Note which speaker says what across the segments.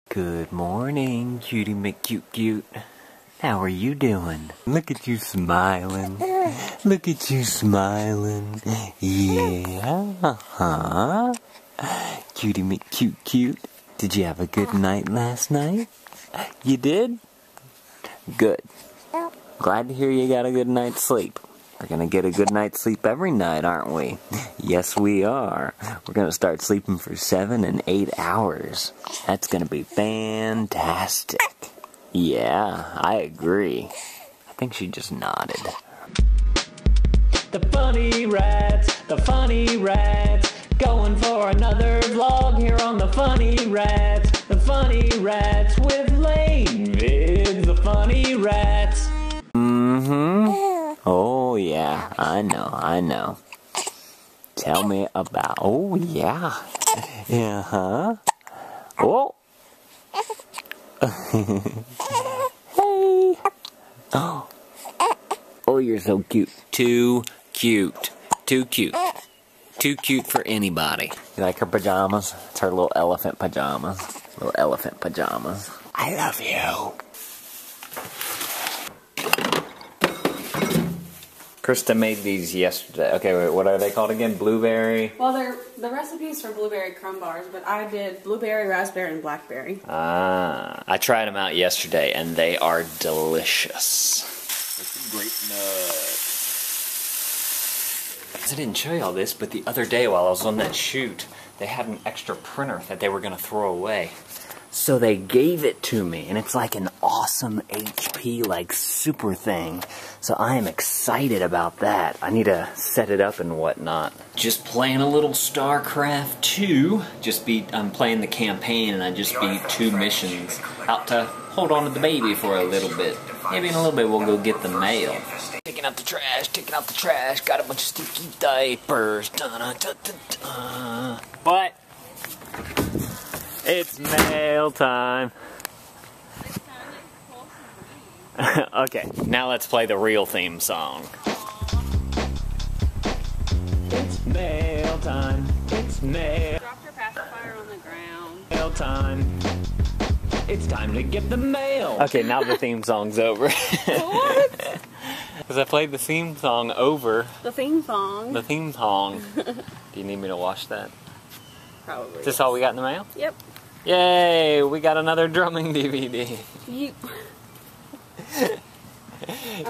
Speaker 1: Good morning, cutie McCute. How are you doing? Look at you smiling. Look at you smiling. Yeah, Cutie McCute. Did you have a good night last night? You did? Good. Glad to hear you got a good night's sleep. We're gonna get a good night's sleep every night, aren't we? Yes, we are. We're gonna start sleeping for 7 and 8 hours. That's gonna be fantastic. Yeah, I agree. I think she just nodded.
Speaker 2: The funny rats, going for another vlog here on the funny rats with Lane Vids, the funny rats.
Speaker 1: Oh yeah, I know. Tell me about, oh yeah. Yeah, Oh. Hey. Oh, you're so cute. Too cute. Too cute. Too cute for anybody. You like her pajamas? It's her little elephant pajamas. Little elephant pajamas. I love you. Krista made these yesterday. Okay, wait, what are they called again? Blueberry?
Speaker 3: Well, they're the recipes for blueberry crumb bars, but I did blueberry, raspberry, and blackberry.
Speaker 1: Ah, I tried them out yesterday, and they are delicious. With some great nuts. I didn't show you all this, but the other day while I was on that shoot, they had an extra printer that they were going to throw away. So they gave it to me, and it's like an awesome HP, like, super thing. So I am excited about that. I need to set it up and whatnot. Just playing a little StarCraft 2. I'm playing the campaign, and I just beat 2 missions. Out to hold on to the baby for a little bit. Maybe in a little bit we'll go get the mail. Taking out the trash, got a bunch of sticky diapers. But it's mail time. Okay, now let's play the real theme song.
Speaker 2: It's mail time. It's mail.
Speaker 3: Dropped your pacifier on the ground.
Speaker 2: Mail time. It's time to get the mail.
Speaker 1: Okay, now the theme song's over.
Speaker 3: What?
Speaker 1: Because I played the theme song over.
Speaker 3: The theme song.
Speaker 1: The theme song. Do you need me to watch that?
Speaker 3: Probably.
Speaker 1: Is this all we got in the mail?
Speaker 3: Yep.
Speaker 1: Yay! We got another drumming DVD.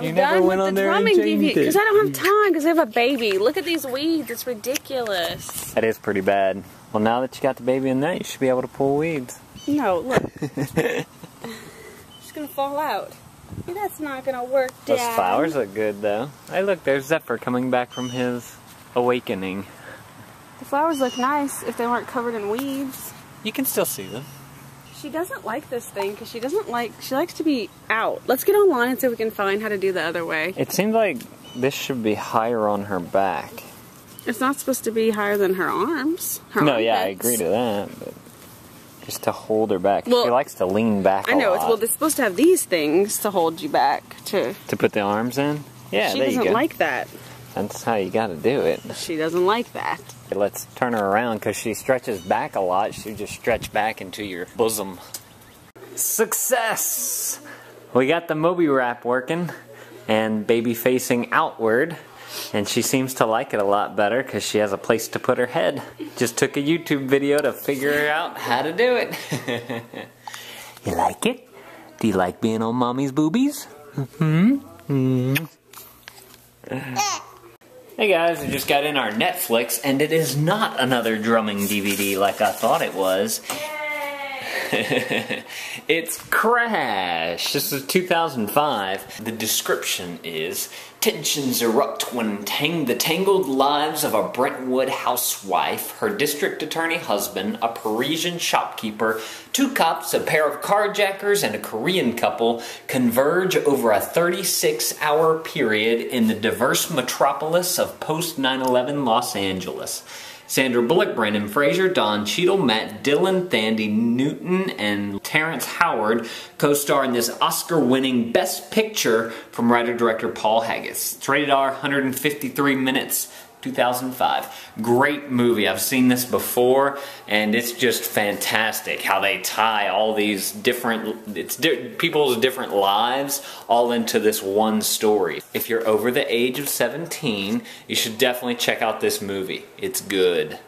Speaker 1: You never went on there and changed it.
Speaker 3: Because I don't have time, because I have a baby. Look at these weeds. It's ridiculous.
Speaker 1: That is pretty bad. Well, now that you got the baby in there, you should be able to pull weeds.
Speaker 3: No, look. It's going to fall out. That's not going to work, Dad.
Speaker 1: Those flowers look good, though. Hey, look, there's Zephyr coming back from his awakening.
Speaker 3: The flowers look nice if they weren't covered in weeds.
Speaker 1: You can still see them.
Speaker 3: She doesn't like this thing because she likes to be out. Let's get online and see if we can find how to do the other way.
Speaker 1: It seems like this should be higher on her back.
Speaker 3: It's not supposed to be higher than her arms.
Speaker 1: No, yeah, I agree to that, but just to hold her back. Well, she likes to lean back a lot.
Speaker 3: Well, they're supposed to have these things to hold you back. To
Speaker 1: put the arms in? Yeah,
Speaker 3: she
Speaker 1: there you go.
Speaker 3: doesn't like that.
Speaker 1: That's how you gotta do it.
Speaker 3: She doesn't like that.
Speaker 1: Let's turn her around because she stretches back a lot. She just stretch back into your bosom. Success! We got the Moby wrap working and baby facing outward. And she seems to like it a lot better because she has a place to put her head. Just took a YouTube video to figure out how to do it. You like it? Do you like being on mommy's boobies? Hey guys, we just got in our Netflix, and it is not another drumming DVD like I thought it was. It's Crash. This is 2005. The description is: tensions erupt when the tangled lives of a Brentwood housewife, her district attorney husband, a Parisian shopkeeper, 2 cops, a pair of carjackers, and a Korean couple converge over a 36-hour period in the diverse metropolis of post-9/11 Los Angeles. Sandra Bullock, Brandon Fraser, Don Cheadle, Matt Dillon, Thandie Newton, and Terrence Howard co-star in this Oscar-winning Best Picture from writer-director Paul Haggis. It's rated R, 153 minutes, 2005. Great movie. I've seen this before, and it's just fantastic how they tie all these different, people's different lives all into this one story. If you're over the age of 17, you should definitely check out this movie. It's good.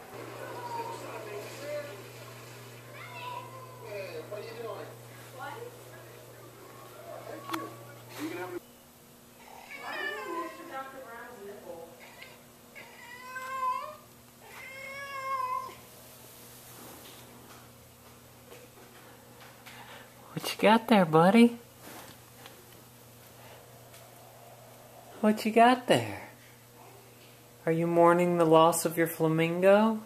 Speaker 1: What you got there, buddy? What you got there? Are you mourning the loss of your flamingo?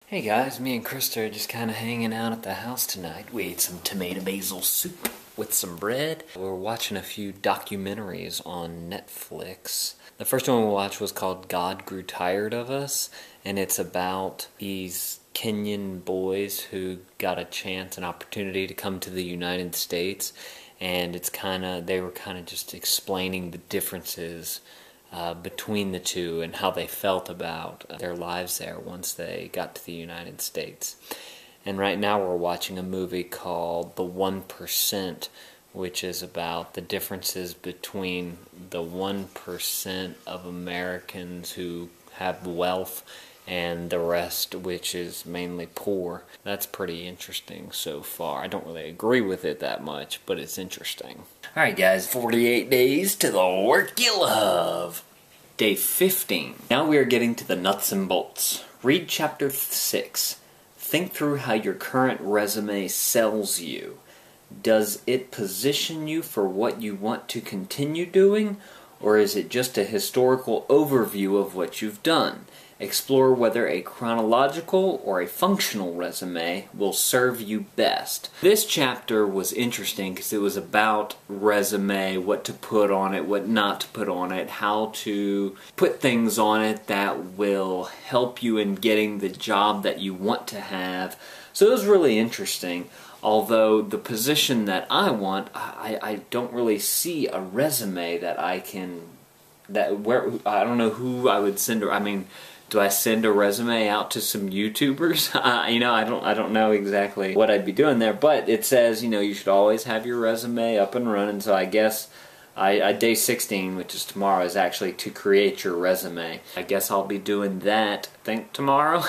Speaker 1: Hey guys, me and Krista are just kind of hanging out at the house tonight. We ate some tomato basil soup with some bread. We're watching a few documentaries on Netflix. The first one we watched was called God Grew Tired of Us, and it's about these Kenyan boys who got a chance, an opportunity to come to the United States, and they were kind of just explaining the differences between the two and how they felt about their lives there once they got to the United States. And right now we're watching a movie called The 1%, which is about the differences between the 1% of Americans who have wealth and the rest, which is mainly poor. That's pretty interesting so far. I don't really agree with it that much, but it's interesting. Alright guys, 48 days to the work you love. Day 15. Now we are getting to the nuts and bolts. Read chapter 6. Think through how your current resume sells you. Does it position you for what you want to continue doing, or is it just a historical overview of what you've done? Explore whether a chronological or a functional resume will serve you best. This chapter was interesting because it was about resume, what to put on it, what not to put on it, how to put things on it that will help you in getting the job that you want to have. So it was really interesting. Although the position that I want, I don't really see a resume that I can, I don't know who I would send, I mean, do I send a resume out to some YouTubers? I don't know exactly what I'd be doing there, but it says, you should always have your resume up and running, so I guess day 16, which is tomorrow, is actually to create your resume. I guess I'll be doing that, I think tomorrow?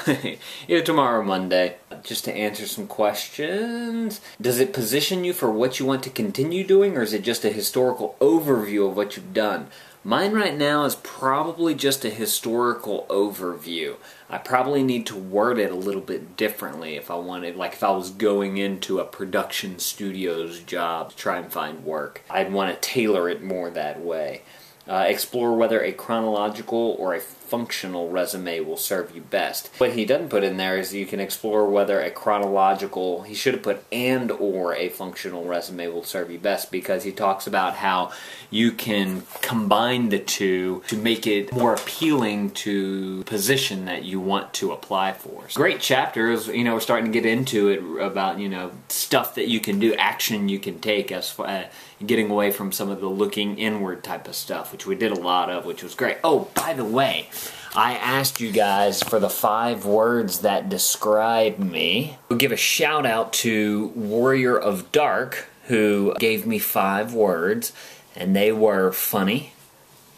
Speaker 1: Either tomorrow or Monday. Just to answer some questions. Does it position you for what you want to continue doing, or is it just a historical overview of what you've done? Mine right now is probably just a historical overview. I probably need to word it a little bit differently if I wanted, like if I was going into a production studio's job to try and find work. I'd want to tailor it more that way. Explore whether a chronological or a functional resume will serve you best. What he doesn't put in there is you can explore whether a chronological, he should have put and or a functional resume will serve you best, because he talks about how you can combine the two to make it more appealing to the position that you want to apply for. Great chapters, we're starting to get into it about, stuff that you can do, action you can take as far getting away from some of the looking inward type of stuff, which we did a lot of, which was great. Oh, by the way, I asked you guys for the 5 words that describe me. I'll give a shout out to Warrior of Dark, who gave me 5 words, and they were funny,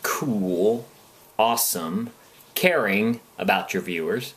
Speaker 1: cool, awesome, caring about your viewers,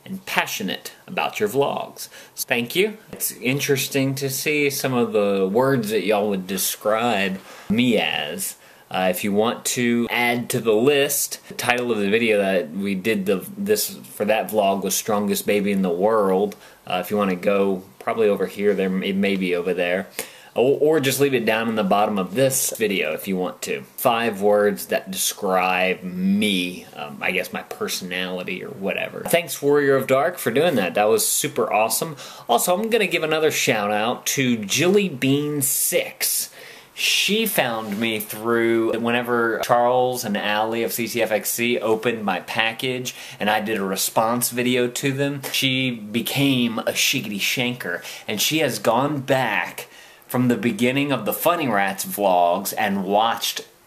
Speaker 1: and passionate about your vlogs. So thank you. It's interesting to see some of the words that y'all would describe me as. If you want to add to the list, the title of the video that we did for that vlog was Strongest Baby in the World. If you want to go probably over here, it may be over there. Or just leave it down in the bottom of this video if you want to. 5 words that describe me, I guess my personality or whatever. Thanks Warrior of Dark for doing that. That was super awesome. Also, I'm going to give another shout out to Jillybean6. She found me through whenever Charles and Allie of CCFXC opened my package and I did a response video to them. She became a shiggity shanker, and she has gone back from the beginning of the Funny Rats vlogs and watched